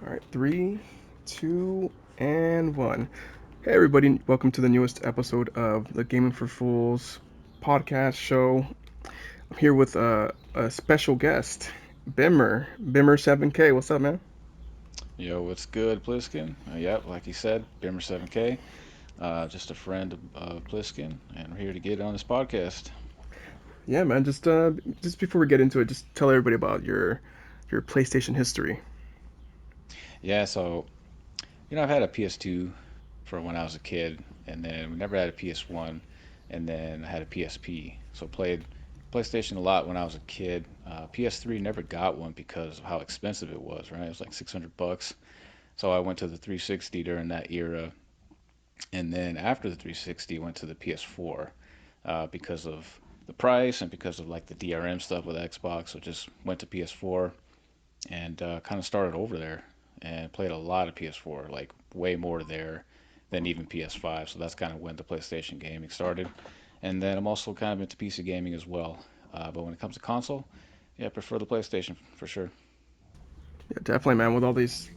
All right, three, two, and one. Hey, everybody, welcome to the newest episode of the Gaming for Fools podcast show. I'm here with a special guest, Bimmer. Bimmer7K. What's up, man? Yo, what's good, Pliskin? Yep, like you said, Bimmer 7K, just a friend of Pliskin, and we're here to get on this podcast. Yeah, man. Just before we get into it, just tell everybody about your PlayStation history. Yeah, so, I've had a PS2 for when I was a kid, and then we never had a PS1, and then I had a PSP. So played PlayStation a lot when I was a kid. PS3 never got one because of how expensive it was, right? It was like $600. So I went to the 360 during that era, and then after the 360, went to the PS4 because of the price and because of like the DRM stuff with Xbox. So just went to PS4 and kind of started over there and played a lot of PS4, like way more there than even PS5. So that's kind of when the PlayStation gaming started. And then I'm also kind of into PC gaming as well. But when it comes to console, yeah, I prefer the PlayStation for sure. Yeah, definitely, man. With all these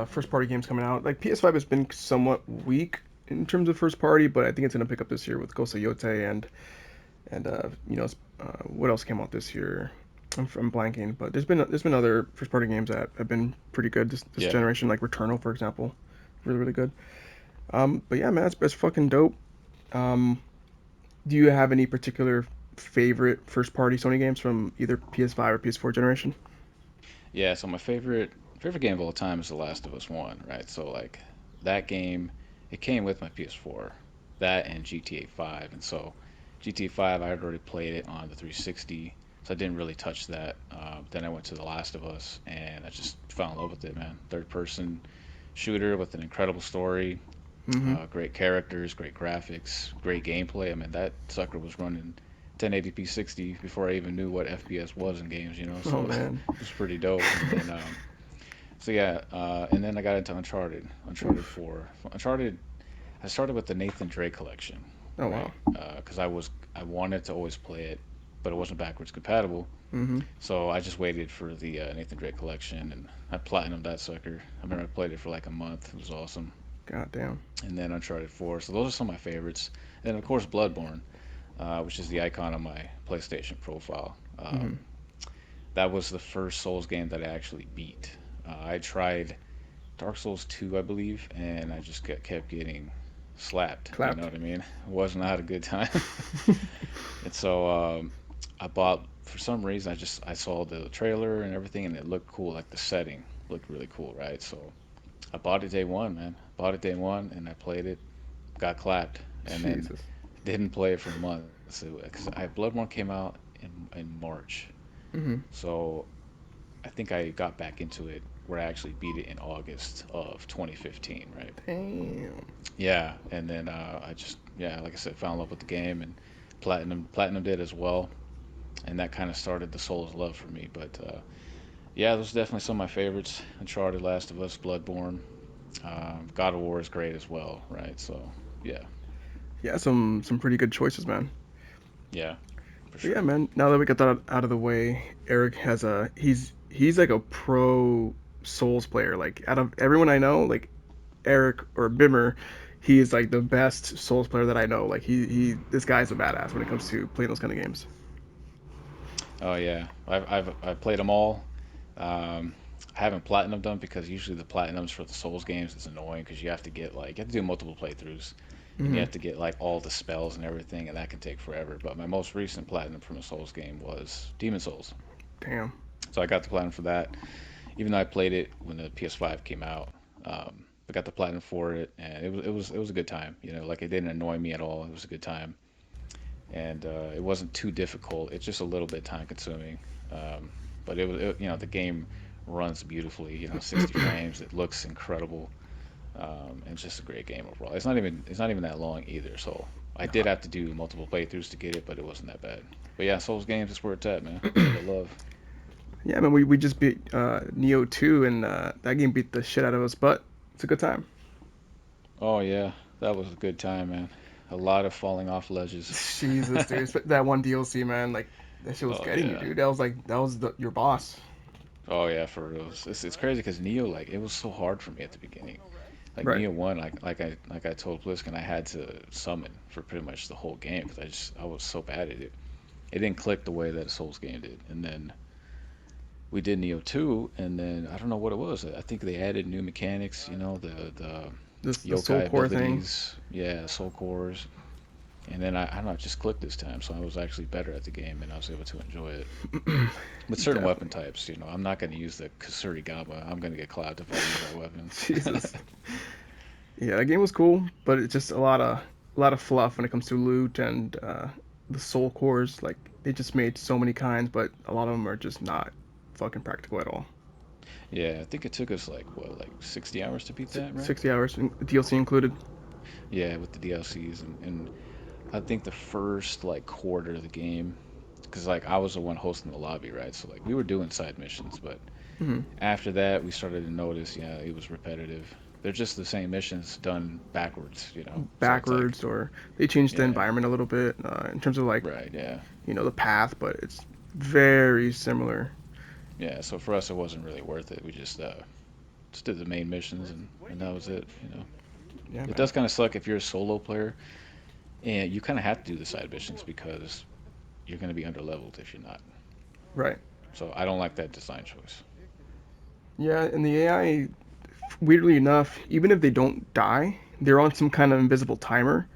first party games coming out, like PS5 has been somewhat weak in terms of first party, but I think it's gonna pick up this year with Ghost of Yotei and what else came out this year? I'm blanking, but there's been other first party games that have been pretty good this Yeah. generation, like Returnal, for example, really good. But yeah, man, that's fucking dope. Um, do you have any particular favorite first party Sony games from either PS5 or PS4 generation? Yeah, so my favorite game of all time is The Last of Us 1, right? So like that game, it came with my PS4. That and GTA 5. And so GTA 5, I had already played it on the 360, so I didn't really touch that. Then I went to The Last of Us and I just fell in love with it, man. Third person shooter with an incredible story, Mm-hmm. great characters, great graphics, great gameplay. I mean, that sucker was running 1080p 60 before I even knew what FPS was in games, Oh so man. it was pretty dope. And then, so yeah, and then I got into Uncharted Oof. 4. Uncharted, I started with the Nathan Drake collection, Oh wow. right? Because I wanted to always play it, but it wasn't backwards compatible. Mm-hmm. So I just waited for the Nathan Drake collection, and I platinumed that sucker. I remember I played it for like a month. It was awesome. God damn. And then Uncharted 4. So those are some of my favorites. And of course Bloodborne, which is the icon on my PlayStation profile. Mm-hmm. That was the first Souls game that I actually beat. I tried Dark Souls 2, I believe, and I just kept getting slapped. You know Clapped. what I mean? It was not a good time. And so I bought, for some reason, I saw the trailer and everything, and it looked cool. Like the setting looked really cool, right? So I bought it day one, man. Bought it day one, and I played it, got clapped, and then Jesus. didn't play it for months because Bloodborne came out in March, Mm-hmm. so I think I got back into it where I actually beat it in August of 2015, right? Damn. Yeah, and then I just yeah, like I said, fell in love with the game and platinum did as well, and that kind of started the Souls love for me. But yeah, those are definitely some of my favorites: Uncharted, Last of Us, Bloodborne, God of War is great as well, right? So yeah, Yeah, some pretty good choices, man. yeah, for But yeah, sure. man. Now that we got that out of the way, Eric has a he's like a pro Souls player. Like out of everyone I know, like Eric or Bimmer, he is like the best Souls player that I know. Like he this guy's a badass when it comes to playing those kind of games. Oh yeah, I've played them all. Um, I haven't platinumed them because usually the platinums for the Souls games is annoying because you have to get like you have to do multiple playthroughs and you Mm-hmm. have to get like all the spells and everything, and that can take forever. But my most recent platinum from a Souls game was Demon Souls, Damn. so I got the platinum for that. Even though I played it when the PS5 came out, I got the platinum for it, and it was a good time. Like it didn't annoy me at all. It was a good time, and it wasn't too difficult. It's just a little bit time consuming, but the game runs beautifully. 60 frames. It looks incredible, and it's just a great game overall. It's not even that long either. So I did have to do multiple playthroughs to get it, but it wasn't that bad. But yeah, Souls games is where it's at, man. That's what I love. Yeah, man. We just beat Neo 2, and that game beat the shit out of us, but it's a good time. Oh yeah, that was a good time, man. A lot of falling off ledges. Jesus, dude, that one DLC, man. Like that shit was Oh getting you, yeah. dude. That was your boss. Oh yeah, for real. It's crazy because Neo, like, it was so hard for me at the beginning. Like Right. Neo one, like I told Pliskin, I had to summon for pretty much the whole game because I was so bad at it. It didn't click the way that a Souls game did. And then we did Neo two, and then I don't know what it was. I think they added new mechanics. You know, the This the soul yokai core thing. abilities, yeah, soul cores. And then I don't know, it just clicked this time, so I was actually better at the game, and I was able to enjoy it. With certain weapon Definitely. types, I'm not going to use the Kasurigama. I'm going to get clapped if I use that weapon. Jesus. Yeah, the game was cool, but it's just a lot of fluff when it comes to loot and the soul cores. Like they just made so many kinds, but a lot of them are just not fucking practical at all. Yeah, I think it took us like what, like 60 hours to beat that, right? 60 hours, DLC included. Yeah, with the DLCs, and I think the first like quarter of the game, because like I was the one hosting the lobby, right? So like we were doing side missions, but Hmm. after that we started to notice, yeah, it was repetitive. They're just the same missions done backwards. So it's like, Backwards, or they changed the yeah, environment a little bit in terms of like right, yeah, the path, but it's very similar. yeah. So for us, it wasn't really worth it. We just did the main missions, and that was it. Yeah, It man. does kind of suck if you're a solo player and you kind of have to do the side missions because you're going to be underleveled if you're not. Right. So I don't like that design choice. Yeah, and the AI, weirdly enough, even if they don't die, they're on some kind of invisible timer,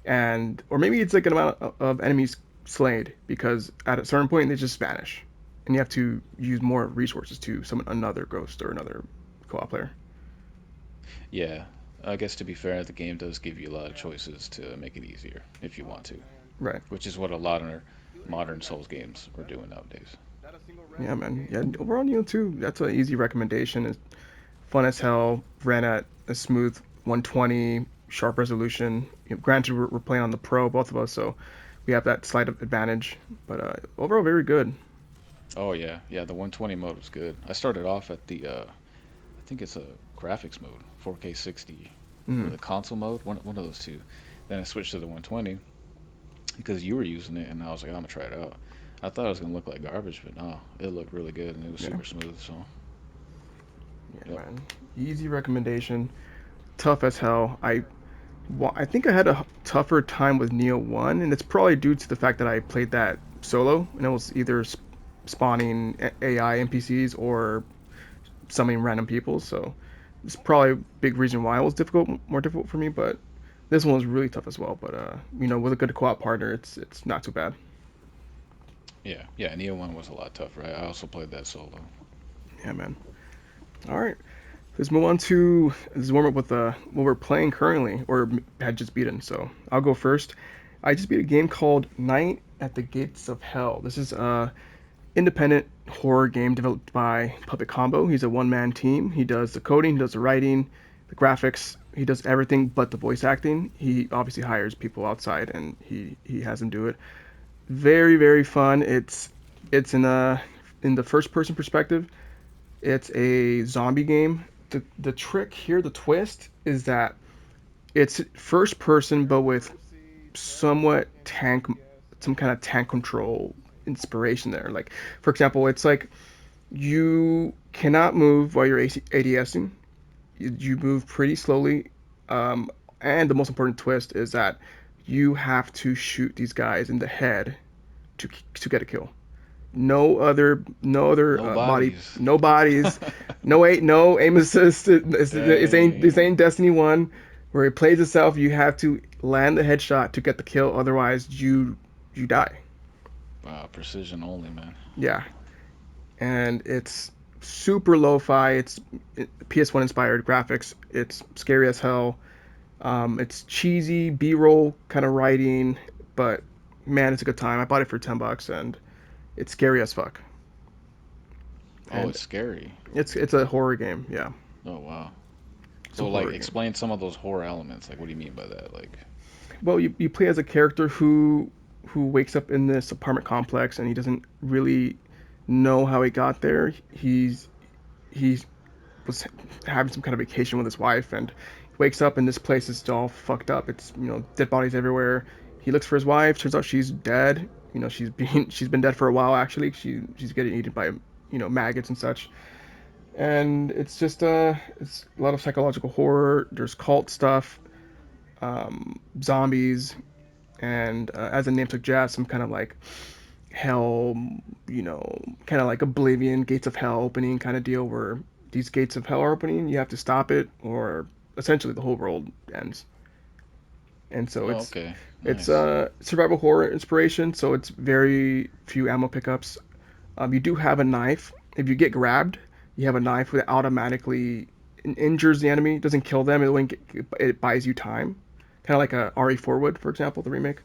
and or maybe it's like an amount of enemies slayed because at a certain point they just vanish, and you have to use more resources to summon another ghost or another co-op player. Yeah, I guess to be fair, the game does give you a lot of choices to make it easier if you want to, Right. which is what a lot of modern Souls games are doing nowadays. Yeah, man. Yeah, overall, too. That's an easy recommendation. It's fun as hell. Ran at a smooth 120, sharp resolution. Granted, we're playing on the pro, both of us, so we have that slight advantage. But overall, very good. Oh yeah, yeah, the 120 mode was good. I started off at I think it's a graphics mode, 4K 60, or Mm. the console mode, one of those two. Then I switched to the 120 because you were using it, and I was like, I'm gonna try it out. I thought it was gonna look like garbage, but no, it looked really good and it was Yeah. super smooth. So, Yeah, yep. man. Easy recommendation. Tough as hell. I think I had a tougher time with Neo 1, and it's probably due to the fact that I played that solo, and it was either spawning AI NPCs or summoning random people, so it's probably a big reason why it was more difficult for me, but this one was really tough as well. But with a good co-op partner, it's not too bad. Yeah, yeah. Neo One was a lot tougher. I also played that solo. Yeah, man. All right, let's move on to this warm up with what we're playing currently, or had just beaten. So I'll go first. I just beat a game called Night at the Gates of Hell. This is a independent horror game developed by Puppet Combo. He's a one-man team. He does the coding, he does the writing, the graphics. He does everything but the voice acting. He obviously hires people outside, and he has them do it. Very very fun. It's in the first person perspective. It's a zombie game. The trick here, the twist, is that it's first person, but with somewhat some kind of tank control inspiration there. Like, for example, it's like you cannot move while you're ADSing. You move pretty slowly, and the most important twist is that you have to shoot these guys in the head to get a kill. No other No body, bodies. no bodies, no aim assist. This Dang. ain't Destiny 1 where it plays itself. You have to land the headshot to get the kill, otherwise you die. Wow, precision only, man. Yeah, and it's super lo-fi. It's PS1 inspired graphics. It's scary as hell. It's cheesy B-roll kind of writing, but man, it's a good time. I bought it for $10, and it's scary as fuck. Oh, And it's scary. it's a horror game. Yeah, Oh, wow. it's a So, like, horror game. explain some of those horror elements. Like, what do you mean by that? Like, Well, you play as a character who wakes up in this apartment complex, and he doesn't really know how he got there. He was having some kind of vacation with his wife, and he wakes up and this place is all fucked up. It's dead bodies everywhere. He looks for his wife. Turns out she's dead. She's been dead for a while actually. She's getting eaten by maggots and such. And it's a lot of psychological horror. There's cult stuff, zombies, and as the name suggests, some kind of like hell, kind of like Oblivion, Gates of Hell opening kind of deal where these gates of hell are opening. You have to stop it, or essentially the whole world ends. And so Oh, it's okay. it's Nice. survival horror inspiration. So it's very few ammo pickups. You do have a knife. If you get grabbed, you have a knife that automatically injures the enemy. It doesn't kill them. It buys you time, kind of like a RE4 would, for example, the remake.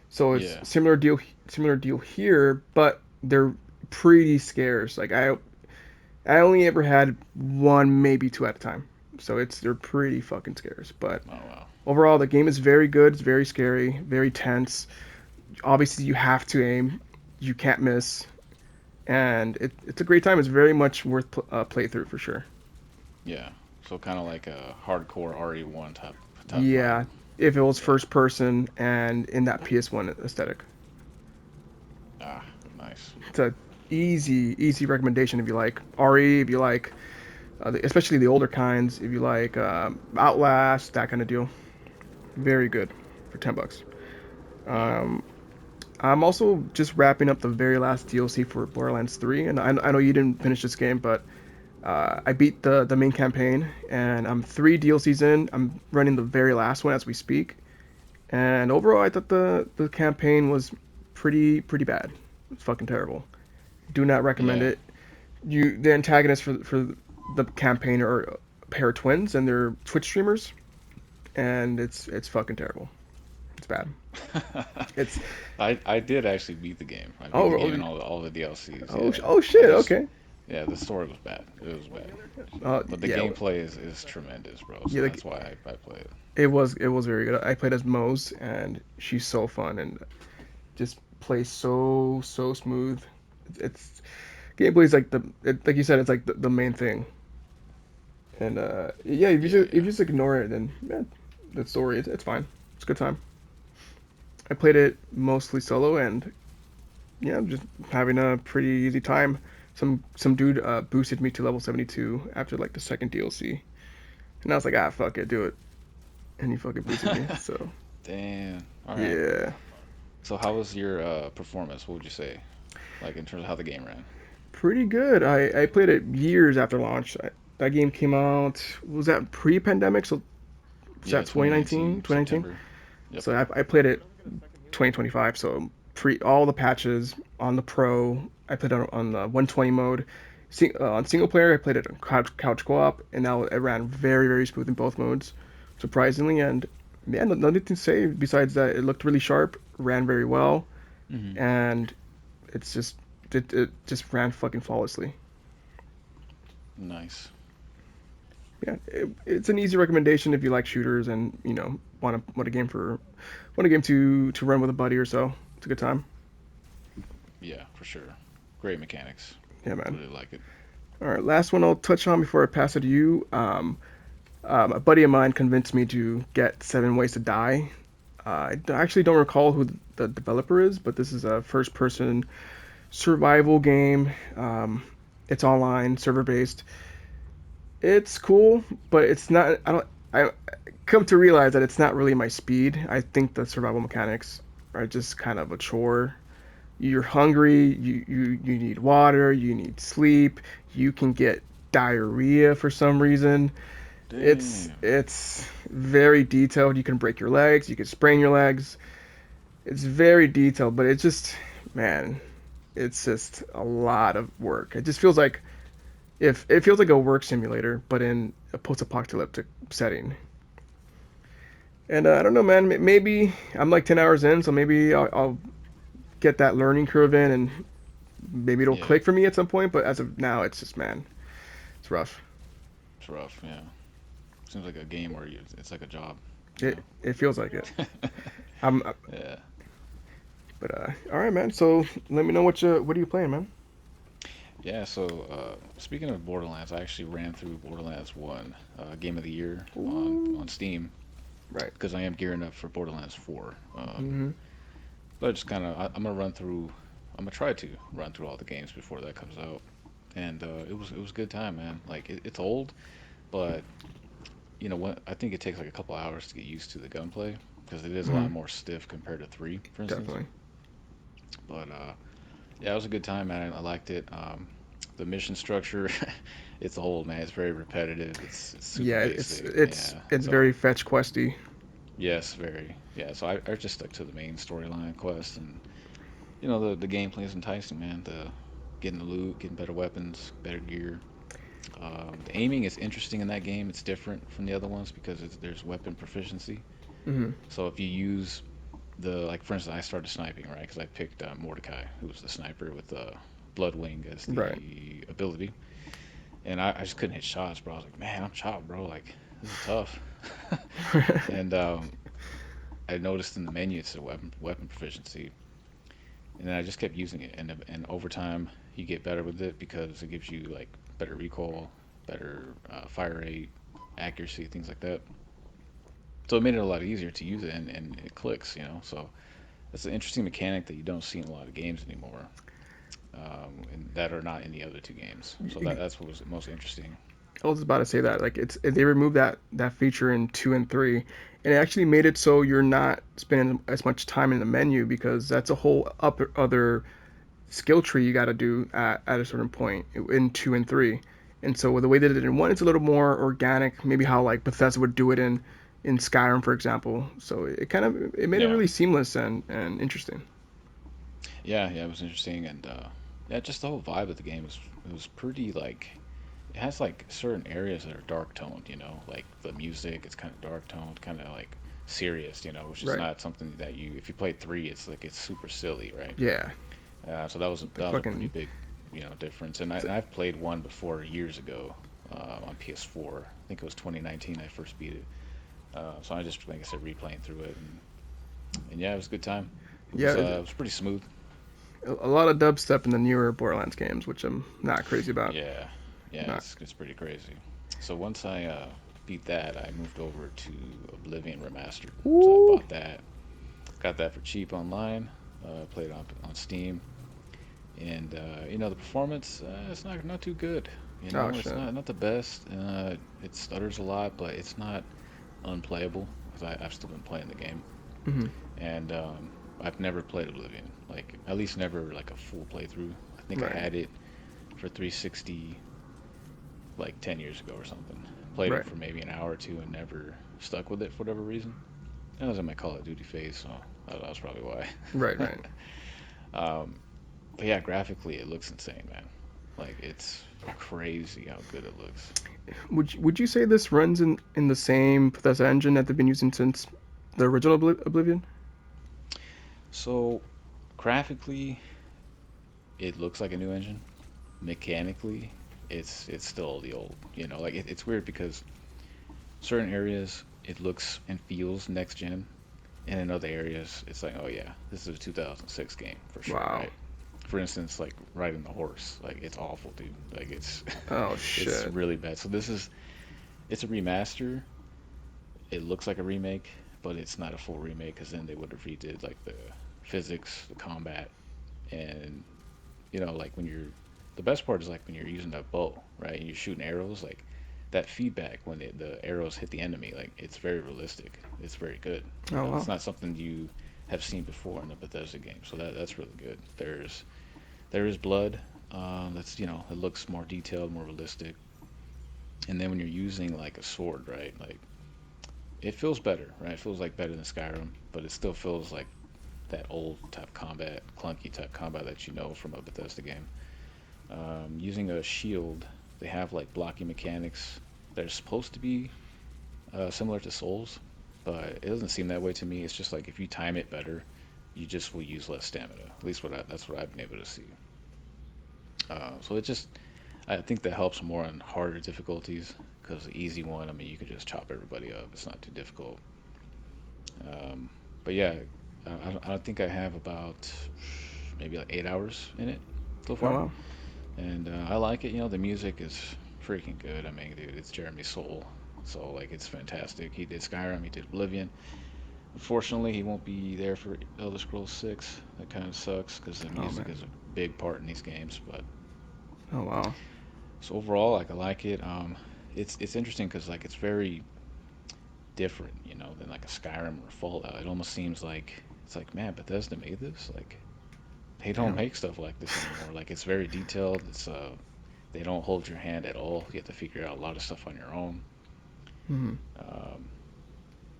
So it's Yeah. similar deal here, but they're pretty scarce. Like I only ever had one, maybe two at a time. So they're pretty fucking scarce. But Oh wow. overall, the game is very good. It's very scary, very tense. Obviously, you have to aim. You can't miss, and it's a great time. It's very much worth playthrough for sure. Yeah. So kind of like a hardcore RE1 type vibe. Yeah, if it was Yeah. first person and in that PS1 aesthetic, Ah, nice. it's a easy recommendation if you like RE, if you like especially the older kinds, if you like Outlast, that kind of deal. Very good for $10. Yeah. Um, I'm also just wrapping up the very last DLC for Borderlands 3, and I know you didn't finish this game, but I beat the main campaign, and I'm three DLCs in. I'm running the very last one as we speak, and overall, I thought the campaign was pretty bad. It's fucking terrible. Do not recommend Yeah. it. The antagonists for the campaign are a pair of twins, and they're Twitch streamers, and it's fucking terrible. It's bad. It's I did actually beat the game. I beat the oh game and oh all the DLCs. oh, Yeah. oh I shit. just Okay. yeah, the story was bad. It was bad. But the Yeah. gameplay is tremendous, bro. So Yeah. that's why I play it. It was very good. I played as Mose, and she's so fun and just plays so smooth. It's gameplay is like like you said, it's like the main thing. And yeah, Yeah, if you yeah. just ignore it, then yeah, the story it's fine. It's a good time. I played it mostly solo, and yeah, I'm just having a pretty easy time. Some dude boosted me to level 72 after like the second DLC, and I was like, ah, fuck it, do it. And he fucking boosted me. So Damn. All right. yeah, So how was your performance? What would you say? Like in terms of how the game ran? pretty good. I played it years after launch. That game came out. Was that pre-pandemic? So was Yeah, that 2019? 2019 2019. September. Yep. So I played it 2025. So pre all the patches on the pro. I played on the 120 mode. On single player, I played it on couch co-op, and now it ran very smooth in both modes, surprisingly. And yeah, nothing to say besides that it looked really sharp, ran very well, Hmm. and it's just it just ran fucking flawlessly. Nice. Yeah, it's an easy recommendation if you like shooters and want a game to run with a buddy or so. It's a good time. Yeah, for sure. Great mechanics. Yeah, man. Really like it. All right, last one I'll touch on before I pass it to you. A buddy of mine convinced me to get Seven Ways to Die. I actually don't recall who the developer is, but this is a first-person survival game. It's online, server-based. It's cool, but it's not. I don't. I come to realize that it's not really my speed. I think the survival mechanics are just kind of a chore. You're hungry. You need water. You need sleep. You can get diarrhea for some reason. Damn. It's very detailed. You can break your legs. You can sprain your legs. It's very detailed, but man, it's just a lot of work. It just feels like if it feels like a work simulator, but in a post-apocalyptic setting. And I don't know, man. Maybe I'm like 10 hours in, so maybe I'll get that learning curve in, and maybe it'll Yeah, click for me at some point. But as of now, it's just man, it's rough. it's rough. Yeah. Seems like a game where it's like a job, you It feels like it. know? I'm, Yeah. but all right, man. So let me know what are you playing, man? Yeah, so speaking of Borderlands, I actually ran through Borderlands 1, Game of the Year Ooh, on Steam right. because I am gearing up for Borderlands 4. Mm-hmm. But I just kind of I'm gonna run through. I'm gonna try to run through all the games before that comes out. and it was a good time, man. Like it's old, but what I think it takes like a couple hours to get used to the gunplay because it is a Hmm. lot more stiff compared to three, for instance. Definitely. But yeah, it was a good time, man. I liked it. The mission structure, it's old, man. It's very repetitive. It's super Yeah, it's basic. it's Yeah. it's So very fetch questy. yes, very. Yeah. So I just stuck to the main storyline quest, and the gameplay is enticing, man. The getting the loot, getting better weapons, better gear. The aiming is interesting in that game. It's different from the other ones because there's weapon proficiency. Hmm. So if you use like for instance, I started sniping, right? Because I picked Mordecai, who was the sniper with Bloodwing as Right. the ability, and I just couldn't hit shots, bro. I was like, man, I'm chopped, bro. Like this is tough. And I noticed in the menu it said weapon proficiency, and then I just kept using it, and over time you get better with it because it gives you like better recoil, better fire rate, accuracy, things like that. So it made it a lot easier to use it, and it clicks, So that's an interesting mechanic that you don't see in a lot of games anymore, and that are not in the other two games. So that's what was most interesting. I was about to say that like they removed that feature in 2 and 3, and it actually made it so you're not spending as much time in the menu because that's a whole other skill tree you got to do at a certain point in 2 and 3. And so with the way they did it in one, it's a little more organic, maybe how like Bethesda would do it in Skyrim, for example. So it kind of it made it Yeah, really seamless and interesting. yeah, yeah. It was interesting, and yeah, just the whole vibe of the game was it was pretty like it has like certain areas that are dark toned, like the music, it's kind of dark toned, kind of like serious, which is Right. not something that if you play three, it's like it's super silly, right? Yeah. So that was The a pretty fucking big, difference. And I've played one before years ago on PS4. I think it was 2019 I first beat it. So I just, like I said, replaying through it, and yeah, it was a good time. yeah, It was pretty smooth. a lot of dubstep in the newer Borderlands games, which I'm not crazy about. Yeah, yeah, Not. it's pretty crazy. So once I beat that, I moved over to Oblivion Remastered. So I Ooh. bought that, got that for cheap online, played on Steam, and the performance, it's not too good. Oh It's shit. not the best. It stutters a lot, but it's not unplayable because I've still been playing the game, Hmm. and I've never played Oblivion, like at least never like a full playthrough. I think I Right. had it for 360 like 10 years ago or something. Played it Right. for maybe an hour or two and never stuck with it for whatever reason. I was in my Call of Duty phase, so that was probably why. Right. Right. um, but yeah, graphically it looks insane, man. Like it's crazy how good it looks. Would you say this runs in the same Bethesda engine that they've been using since the original Oblivion? So graphically, it looks like a new engine. Mechanically, it's still the old. Like it's weird because certain areas it looks and feels next gen, and in other areas it's like, oh yeah, this is a 2006 game for sure, Wow. right? For instance, like riding the horse, like it's awful, dude. Like it's Oh it's shit. really bad. So it's a remaster. It looks like a remake, but it's not a full remake because then they would have redid like the physics, the combat, and like when you're the best part is like when you're using that bow, right? And you're shooting arrows, like that feedback when the arrows hit the enemy, like it's very realistic. It's very good. Oh It's wow. not something you have seen before in a Bethesda game, so that's really good. There is blood. That's it looks more detailed, more realistic. And then when you're using like a sword, right? Like it feels better, right? It feels like better than Skyrim, but it still feels like that old type combat, clunky type combat that you know from a Bethesda game. Using a shield, they have like blocking mechanics that are supposed to be similar to Souls, but it doesn't seem that way to me. It's just like if you time it better, you just will use less stamina. At least that's what I've been able to see. So it just I think that helps more on harder difficulties because the easy one, I mean, you can just chop everybody up. It's not too difficult. Um, but yeah, I think I have about maybe like 8 hours in it so Oh far, wow. and I like it. The music is freaking good. I mean, dude, it's Jeremy Soule, so like it's fantastic. He did Skyrim, he did Oblivion. Unfortunately, he won't be there for Elder Scrolls 6. That kind of sucks because the Oh music man. is a big part in these games. But Oh wow. So overall, like I like it. It's interesting because like it's very different, than like a Skyrim or Fallout. It almost seems like it's like, man, Bethesda made this. Like they don't Damn. make stuff like this anymore. Like it's very detailed. They don't hold your hand at all. You have to figure out a lot of stuff on your own. Hmm. Um,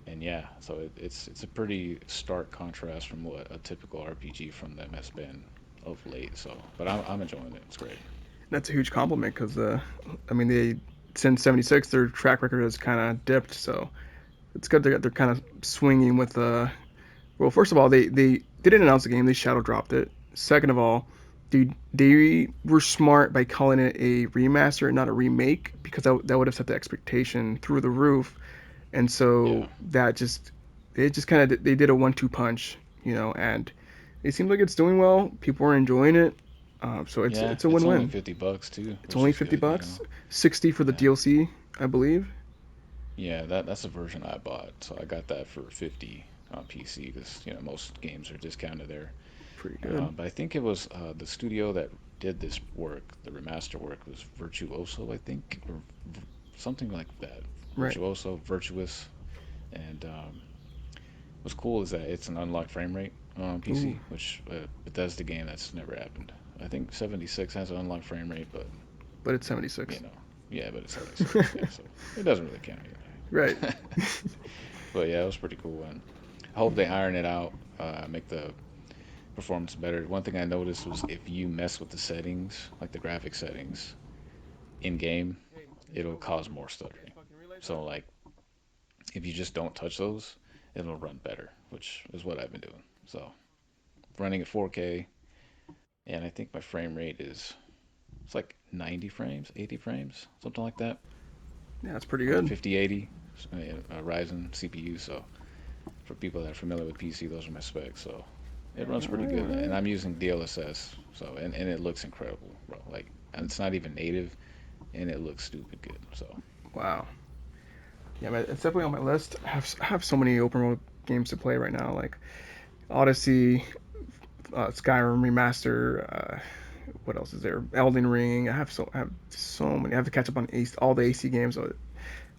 and yeah, so it's a pretty stark contrast from what a typical RPG from them has been of late. So, but I'm enjoying it. It's great. That's a huge compliment because I mean they since '76 their track record has kind of dipped. So it's good they're kind of swinging with well, first of all, they didn't announce the game; they shadow dropped it. Second of all, they were smart by calling it a remaster and not a remake because that would have set the expectation through the roof. And so Yeah, that just it just kind of they did a one-two punch, and it seems like it's doing well. People are enjoying it, so it's yeah. it's a It's only win-win. $50 too, It's which only is 50 good. bucks, 60 for the Yeah, DLC, I believe. yeah. That's the version I bought. So I got that for 50 on PC because most games are discounted there. Pretty good, But I think it was the studio that did this work, the remaster work, was Virtuoso, I think, or something like that. right? Virtuoso, Virtuous, and what's cool is that it's an unlocked frame rate on Ooh, PC, which Bethesda game that's never happened. I think 76 has an unlocked frame rate, but but it's you 76. know, yeah, but it's 76, yeah, so it doesn't really count Right. either. But yeah, it was pretty cool, and I hope they iron it out, make the performance better. One thing I noticed was if you mess with the settings, like the graphic settings in game, it'll cause more stuttering. So like if you just don't touch those, it'll run better, which is what I've been doing. So running at 4K, and I think my frame rate is it's like 90 frames, 80 frames, something like that, Yeah, that's pretty on a good. 5080 Ryzen CPU. So for people that are familiar with PC, those are my specs. So it runs All pretty right, good, all and right. I'm using DLSS. So and it looks incredible, bro. Like and it's not even native, and it looks stupid good. So Wow. Yeah, man, it's definitely on my list. I have so many open world games to play right now, like Odyssey, Skyrim remaster. What else is there? Elden Ring. I have so many. I have to catch up on all the AC games. So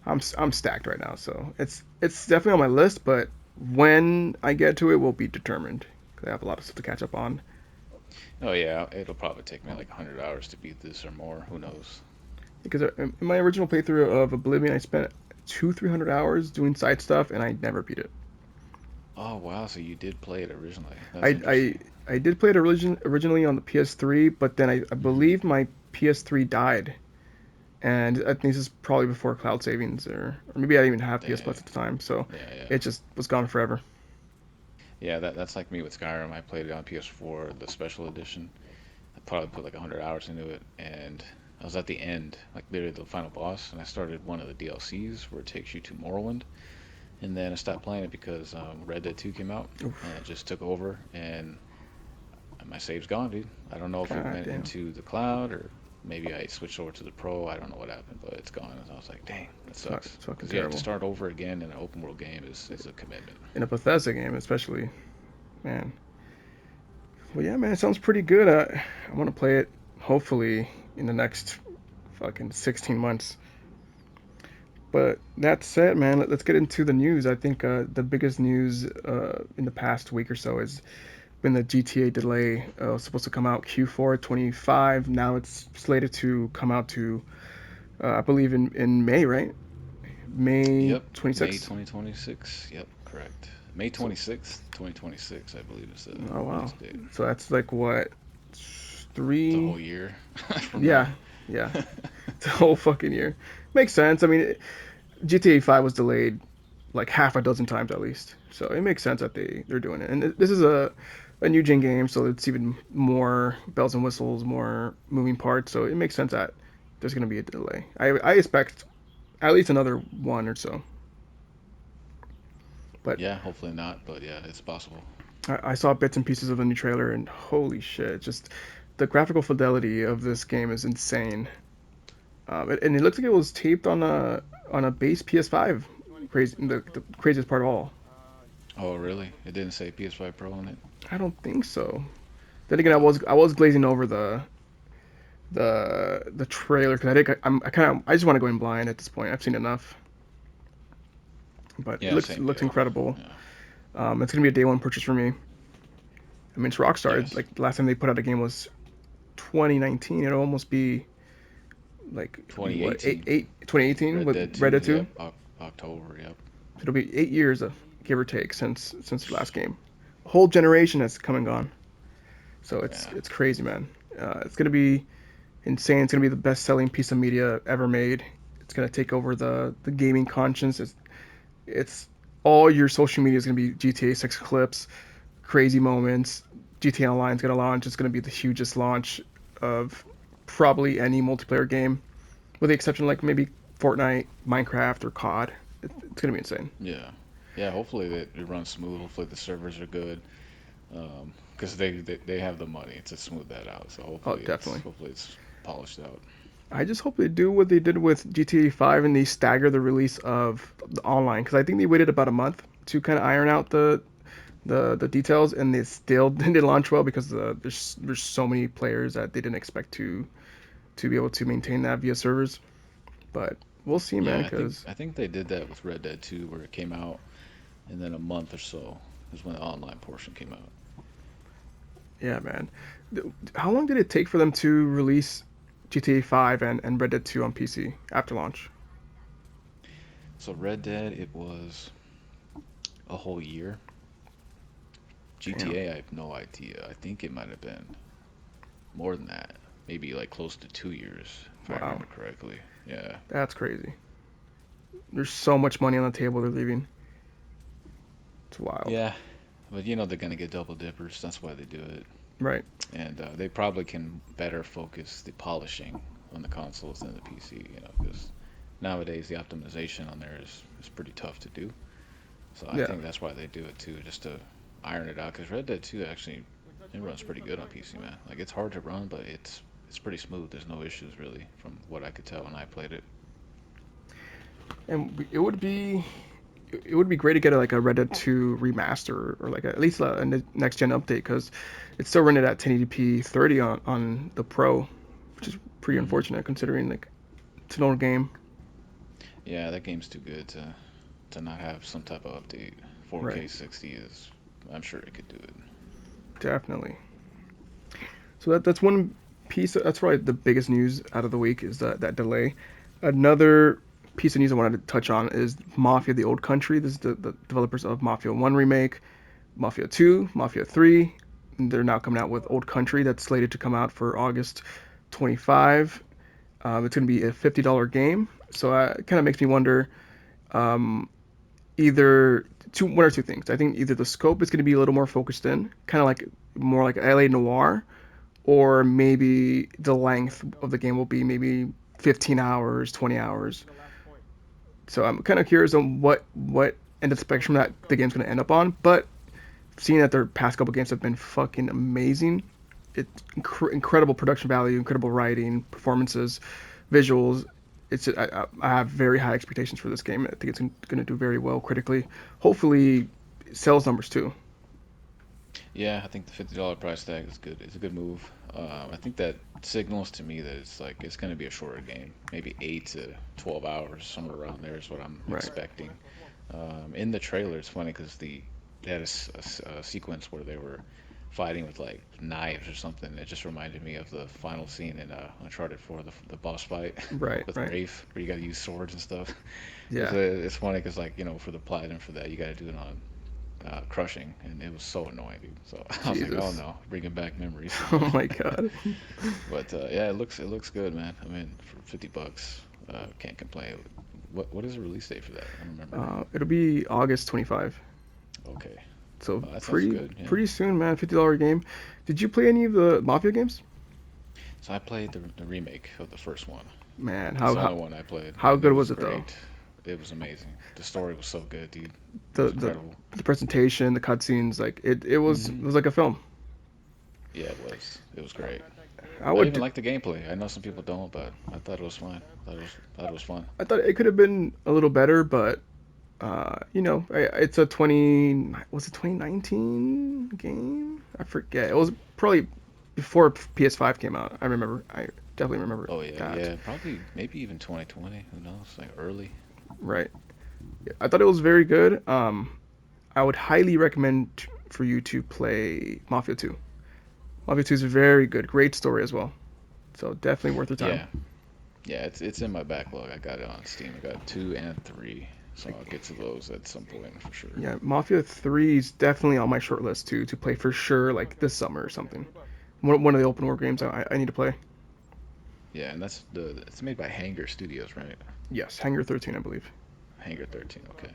I'm stacked right now. So it's definitely on my list, but when I get to it will be determined. 'Cause I have a lot of stuff to catch up on. oh yeah, it'll probably take me like 100 hours to beat this or more. Who knows? Because in my original playthrough of Oblivion, I spent 300 hours doing side stuff, and I never beat it. Oh wow, so you did play it originally. That's I I, interesting. I did play it originally on the PS3, but then I Hmm. believe my PS3 died, and I think this is probably before cloud savings, or maybe I didn't even have PS Plus Dang. at the time, so Yeah, yeah. it just was gone forever. Yeah, that's like me with Skyrim. I played it on PS4, the special edition. I probably put like 100 hours into it, and I was at the end, like literally the final boss, and I started one of the DLCs where it takes you to Morrowind, and then I stopped playing it because Red Dead 2 came out, and Oof, it just took over, and my save's gone, dude. I don't know if it god went damn. into the cloud or maybe I switched over to the pro. I don't know what happened, but it's gone. And I was like, dang, that sucks. It's fucking Because yeah, to terrible. start over again in an open world game is a commitment. In a Bethesda game, especially, man. Well, yeah, man, it sounds pretty good. I want to play it, hopefully, in the next fucking 16 months. But that said, man, let's get into the news. I think the biggest news in the past week or so has been the GTA delay. It was supposed to come out Q4 25. Now it's slated to come out to, I believe, in May, right? May Yep, May 26th. 2026. Yep, correct. May So, 26th, 2026, I believe is the oh wow. release date. So that's like what, It's a three? whole year from Yeah, now. yeah. It's a whole fucking year. Makes sense. I mean, GTA 5 was delayed like half a dozen times at least. So it makes sense that they're doing it. And this is a new gen game, so it's even more bells and whistles, more moving parts. So it makes sense that there's going to be a delay. I expect at least another one or so. But Yeah, hopefully not, but yeah, it's possible. I saw bits and pieces of the new trailer, and holy shit, just the graphical fidelity of this game is insane. And it looks like it was taped on a base PS5. Crazy, the craziest part of all. Oh, really? It didn't say PS5 Pro on it? I don't think so. Then again, Oh, I was glazing over the trailer because I think I just want to go in blind at this point. I've seen enough, but Yeah, it same looks here. incredible. Yeah. It's gonna be a day one purchase for me. I mean, it's Rockstar. Yes. Like the last time they put out a game was 2019. It'll almost be like it'll be what 2018. 2018 Red with Dead Red 2. Dead 2. Yep. October. Yep. It'll be 8 years, give or take, since the last game. A whole generation has come and gone. So Yeah. it's crazy, man. It's gonna be insane. It's gonna be the best selling piece of media ever made. It's gonna take over the gaming conscience. It's all your social media is gonna be GTA 6 clips, crazy moments. GTA Online is gonna launch. It's gonna be the hugest launch of probably any multiplayer game, with the exception of like maybe Fortnite, Minecraft, or COD. It's gonna be insane. Yeah. Yeah. Hopefully that it runs smooth. Hopefully the servers are good. Because they have the money to smooth that out. So Oh, definitely. hopefully it's polished out. I just hope they do what they did with GTA 5 and they stagger the release of the online because I think they waited about a month to kind of iron out the details and they still didn't launch well because there's so many players that they didn't expect to be able to maintain that via servers. But we'll see, man. Yeah, Because I think they did that with Red Dead 2, where it came out, and then a month or so is when the online portion came out. yeah, man. How long did it take for them to release GTA 5 and Red Dead 2 on PC after launch? So Red Dead, it was a whole year. Damn. GTA, I have no idea. I think it might have been more than that, maybe like close to 2 years, if I Wow. remember correctly. Yeah, That's crazy. There's so much money on the table they're leaving. It's wild. yeah, but they're gonna get double dippers. That's why they do it, Right. and they probably can better focus the polishing on the consoles than the PC. Because nowadays the optimization on there is pretty tough to do. So I Yeah. think that's why they do it too, just to iron it out. Because Red Dead 2 actually it runs pretty good on PC, man. Like it's hard to run, but it's pretty smooth. There's no issues really, from what I could tell when I played it. And it would be great to get like a Red Dead 2 remaster or like at least a next gen update because it's still running at 1080p 30 on the Pro, which is pretty Hmm. unfortunate considering like it's an old game. Yeah, that game's too good to not have some type of update. Right. 4K 60 is, I'm sure it could do it. Definitely. So that's one piece. That's probably the biggest news out of the week is that delay. Another piece of news I wanted to touch on is Mafia: The Old Country. This is the developers of Mafia 1 remake, Mafia 2, Mafia 3. They're now coming out with Old Country that's slated to come out for August 25. It's going to be a $50 game. So it kind of makes me wonder um, either one or two things. I think either the scope is going to be a little more focused in, kind of like more like LA Noir, or maybe the length of the game will be maybe 15 hours, 20 hours. So I'm kind of curious on what end of the spectrum that the game's going to end up on. But seeing that their past couple games have been fucking amazing, it's incredible production value, incredible writing, performances, visuals. I have very high expectations for this game. I think it's going to do very well critically. Hopefully, sales numbers too. Yeah, I think the $50 price tag is good. It's a good move. I think that signals to me that it's going to be a shorter game, maybe 8 to 12 hours, somewhere around there is what I'm Right. expecting. In the trailer, it's funny because they had a sequence where they were fighting with like knives or something. It just reminded me of the final scene in Uncharted 4, the boss fight Right. with Right. Rafe, where you got to use swords and stuff. Yeah. It's funny because like for the platinum for that, you got to do it on crushing, and it was so annoying, dude. So I was like, oh Jesus. no, bringing back memories. Oh my god. But yeah, it looks good, man. I mean, for $50, can't complain. What is the release date for that? I don't remember. It'll be August 25. Okay, So that sounds pretty good. Yeah. pretty soon, man. $50 game. Did you play any of the Mafia games? So I played the remake of the first one. Man, That's how the only how one I played, how and it good was was it though? great. It was amazing. The story was so good, dude. It The was the incredible. the presentation, the cutscenes, like it Hmm. was like a film. Yeah, it was. It was great. I I would even liked the gameplay. I know some people don't, but I thought it was fine. Thought it was fun. I thought it could have been a little better, but it's a 20 was it 2019 game? I forget. It was probably before PS5 came out. I remember. Definitely remember Oh yeah, that. yeah. Probably maybe even 2020. Who knows? Like early. Right. I thought it was very good. I would highly recommend for you to play Mafia 2. Mafia 2 is very good. Great story as well. So definitely worth your time. Yeah, yeah. It's in my backlog. I got it on Steam. I got two and three, so I'll Like, get to those at some point for sure. yeah, Mafia 3 is definitely on my short list to play for sure, like this summer or something. One of the open world games I need to play. Yeah, and that's the it's made by Hanger Studios, right? Yes, Hangar 13, I believe. Hanger 13. Okay.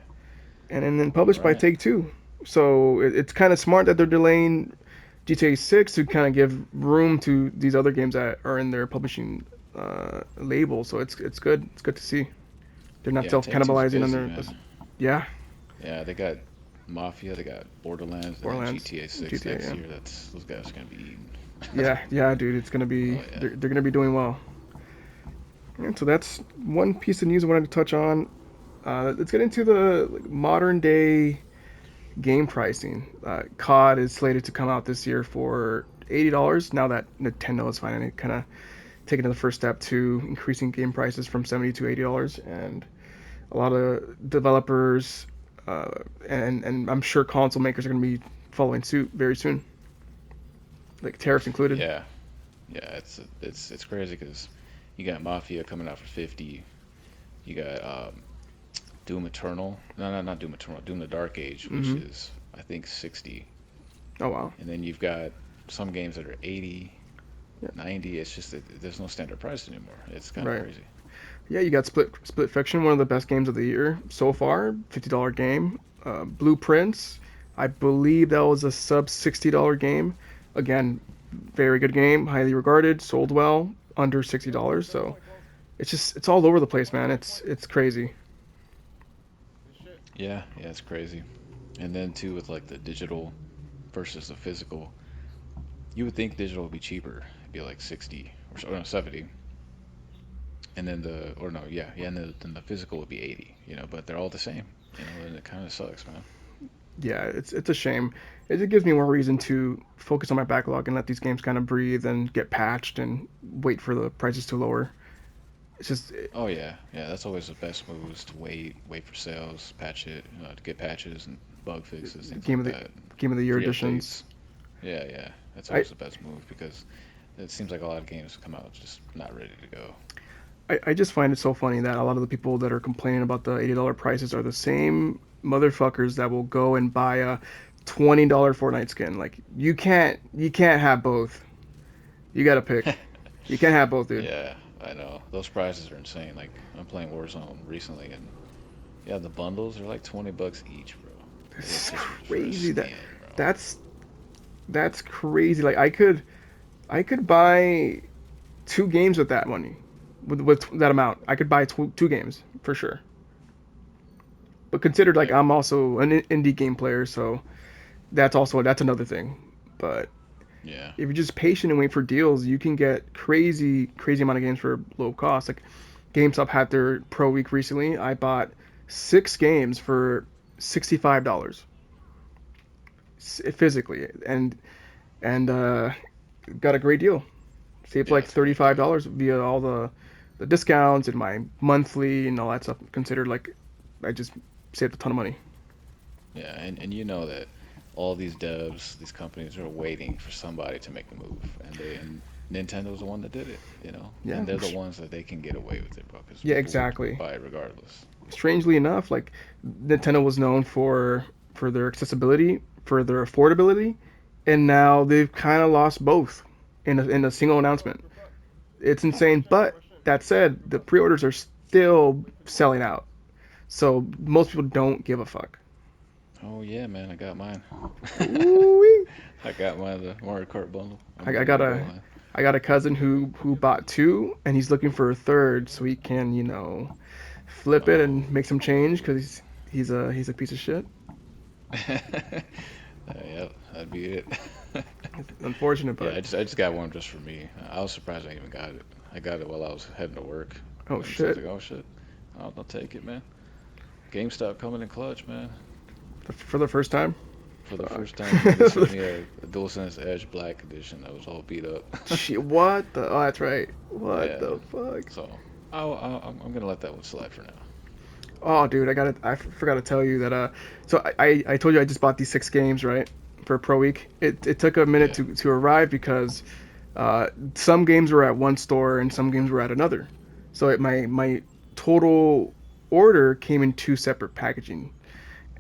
And then All published by right. Take Two. So it's kind of smart that they're delaying GTA 6 to kind of give room to these other games that are in their publishing label. So it's good. It's good to see they're not Yeah, self Take Two's cannibalizing on busy, their. man. Yeah, Yeah, they got Mafia, they got Borderlands, and then Borderlands, GTA 6 GTA. next Yeah, year. That's those guys are gonna be eating. yeah, dude. It's gonna be Oh yeah. they're gonna be doing well. And so that's one piece of news I wanted to touch on. Let's get into the modern day game pricing. COD is slated to come out this year for $80. Now that Nintendo is finally kind of taking the first step to increasing game prices from 70 to $80, and a lot of developers uh, and I'm sure console makers are going to be following suit very soon, like tariffs included. Yeah, yeah. It's crazy because you got Mafia coming out for 50. You got Doom Eternal. No, no, not Doom Eternal. Doom the Dark Age, which Hmm. is I think 60. Oh wow. And then you've got some games that are 80, Yeah. 90. It's just that there's no standard price anymore. It's kind of Right. crazy. Yeah, you got Split Fiction, one of the best games of the year so far. $50 game. Blueprints, I believe that was a sub $60 game. Again, very good game, highly regarded, sold well, under $60. So it's all over the place, man. It's crazy. Yeah, yeah, it's crazy. And then too with like the digital versus the physical, you would think digital would be cheaper. It'd be like 60 or no, 70. And then the or no, yeah, yeah, and then the physical would be 80, but they're all the same, and it kind of sucks, man. Yeah, it's a shame. It gives me more reason to focus on my backlog and let these games kind of breathe and get patched and wait for the prices to lower. It's just Oh yeah, yeah, that's always the best move is to wait for sales, patch it, to get patches and bug fixes, things game like of the that, game of the year free editions. updates. Yeah, yeah, that's I always the best move because it seems like a lot of games come out just not ready to go. I just find it so funny that a lot of the people that are complaining about the $80 prices are the same motherfuckers that will go and buy a $20 Fortnite skin. Like you can't have both. You gotta pick. You can't have both, dude. Yeah, I know those prices are insane. Like I'm playing Warzone recently, and yeah, the bundles are like $20 each, bro. It's This is just for a crazy. skin, bro. That's that's crazy. Like I could buy two games with that money, with that amount. I could buy two games for sure. But considered like Like, I'm also an indie game player, so that's another thing. But yeah, if you're just patient and wait for deals, you can get crazy amount of games for low cost. Like GameStop had their Pro Week recently. I bought 6 games for $65 physically, and got a great deal. Saved yeah, like it's a great deal. $35 via all the discounts and my monthly and all that stuff. Considered like I just saved a ton of money. Yeah, and you know that all these devs, these companies are waiting for somebody to make the move, and Nintendo's the one that did it, Yeah, and they're the ones that they can get away with it, bro, because yeah, people would exactly. buy it regardless. Strangely enough, like Nintendo was known for their accessibility, for their affordability, and now they've kind of lost both in a single announcement. It's insane. But that said, the pre-orders are still selling out, so most people don't give a fuck. Oh yeah, man, I got mine. Ooh, I got mine the Mario Kart bundle. I'm I ready got to go, a man. I got a cousin who bought two, and he's looking for a third so he can flip it Oh. and make some change because he's a piece of shit. Yep, that'd be it. It's unfortunate, Yeah, but I just got one just for me. I was surprised I even got it. I got it while I was heading to work, oh and so I was shit, like, oh shit, I'll take it, man. GameStop coming in clutch, man. for the first time. For the Fuck. first time, they sent me a DualSense Edge Black Edition that was all beat up. Shit, what the? Oh, that's right. What Yeah, the fuck? so I'm gonna let that one slide for now. Oh, dude, I forgot to tell you that. So I told you I just bought these 6 games, right, for Pro Week. It took a minute Yeah. to arrive because some games were at one store and some games were at another. So my total order came in 2 separate packaging,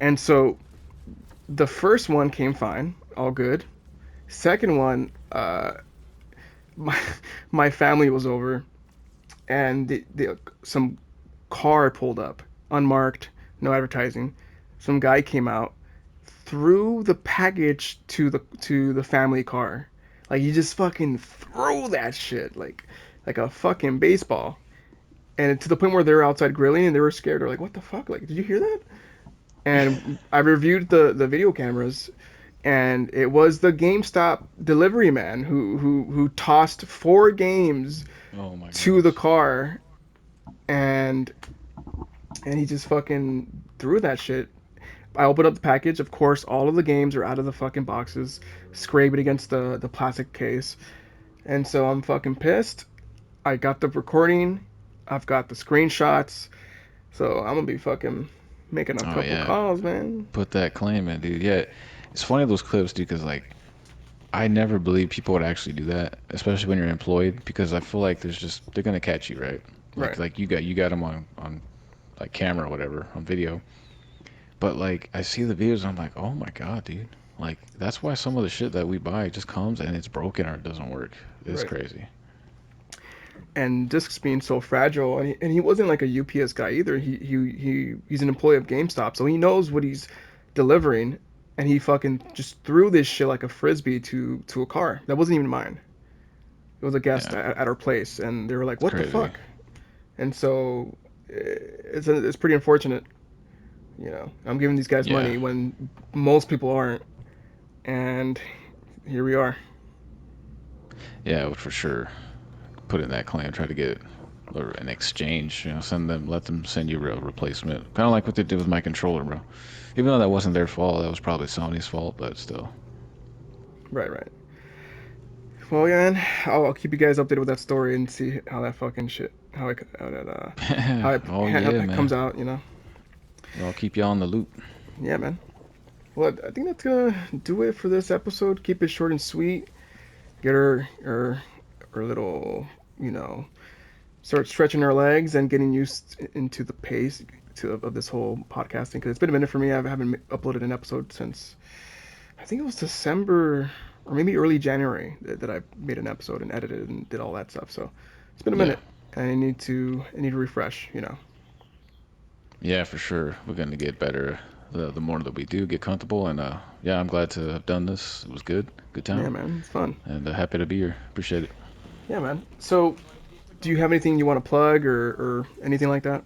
and so the first one came fine, all good. Second one, my my family was over, and some car pulled up, unmarked, no advertising. Some guy came out, threw the package to the family car. Like he just fucking threw that shit like a fucking baseball. And to the point where they were outside grilling and they were scared. They're like, "What the fuck? Like, did you hear that?" And I reviewed the video cameras, and it was the GameStop delivery man who tossed 4 games Oh my to the gosh. car, and he just fucking threw that shit. I opened up the package. Of course, all of the games are out of the fucking boxes, scrape it against the plastic case, and so I'm fucking pissed. I got the recording. I've got the screenshots. So I'm gonna be fucking making a Oh couple yeah. calls, man. Put that claim in, dude. Yeah. It's funny those clips, dude, because like I never believed people would actually do that, especially when you're employed, because I feel like there's just they're gonna catch you, right? Right, Like you got them on like camera or whatever on video. But like I see the videos and I'm like, oh my God, dude. Like that's why some of the shit that we buy just comes and it's broken or it doesn't work. It's right. crazy. And discs being so fragile, and he wasn't like a UPS guy either. He's an employee of GameStop, so he knows what he's delivering, and he fucking just threw this shit like a frisbee to a car that wasn't even mine. It was a guest Yeah, at our place, and they were like, it's "What the crazy. fuck?" And so it's pretty unfortunate. I'm giving these guys Yeah, money when most people aren't, and here we are. yeah, I would for sure put in that claim, try to get an exchange. Send them, let them send you a replacement. Kind of like what they did with my controller, bro. Even though that wasn't their fault, that was probably Sony's fault, but still. Right, right. Well, yeah, man, I'll keep you guys updated with that story and see how that fucking shit, Oh how yeah, that man. comes out. I'll keep you on the loop. Yeah, man. Well, I think that's gonna do it for this episode. Keep it short and sweet. Get her little, you know, start stretching our legs and getting used into the pace of this whole podcasting because it's been a minute for me. I haven't uploaded an episode since I think it was December or maybe early January that I made an episode and edited and did all that stuff. So it's been a Yeah, minute. I need to refresh. yeah, for sure. We're gonna get better the more that we do get comfortable, and yeah, I'm glad to have done this. It was good Yeah, time, man, it's fun. and happy to be here. Appreciate it. Yeah, man. So, do you have anything you want to plug or anything like that?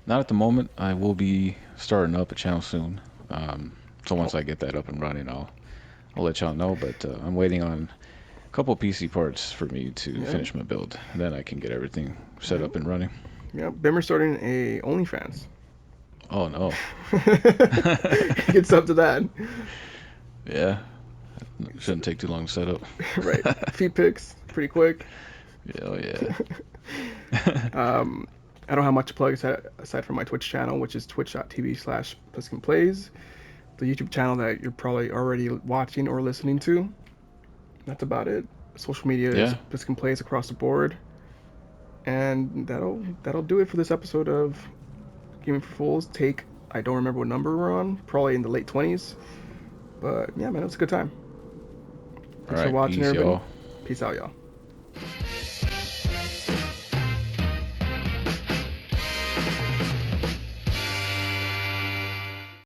Not at the moment. I will be starting up a channel soon. So Oh, once I get that up and running, I'll let y'all know. But I'm waiting on a couple PC parts for me to yeah, finish my build. And then I can get everything set yeah, up and running. yeah. Bimmer starting a OnlyFans. Oh no. Get up to that. Yeah, So, shouldn't take too long to set up. right. Feed pics, pretty quick. Oh yeah. um, I don't have much to plug aside from my Twitch channel, which is twitch.tv/PliskinPlays, the YouTube channel that you're probably already watching or listening to. That's about it. Social media is Yeah. Pliskin Plays across the board. And that'll do it for this episode of Gaming for Fools. I don't remember what number we're on. Probably in the late 20s. But yeah, man, it was a good time. All Thanks for right. watching, Peace, everybody. y'all. Peace out, y'all.